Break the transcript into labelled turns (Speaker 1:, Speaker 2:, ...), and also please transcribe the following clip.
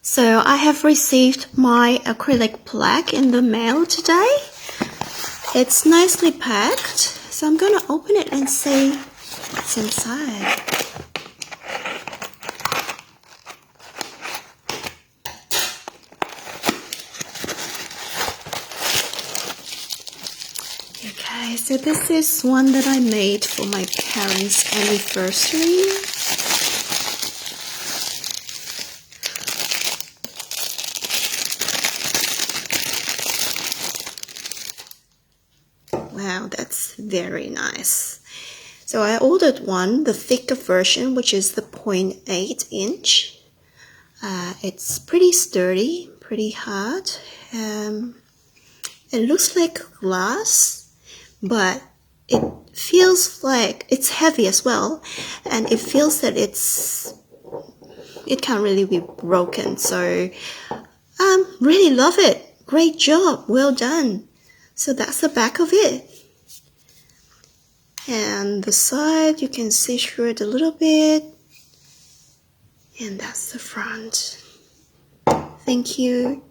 Speaker 1: So I have received my acrylic plaque in the mail today. It's nicely packed, so I'm gonna open it and see what's inside. Okay, so this is one that I made for my parents' anniversary. Wow, that's very nice. So I ordered one, the thicker version, which is the 0.8 inch. It's pretty sturdy, pretty hard. It looks like glass, but it feels like it's heavy as well, and it feels that it can't really be broken. So really love it. Great job, well done. So that's the back of it, and the side you can see through it a little bit, and that's the front. Thank you.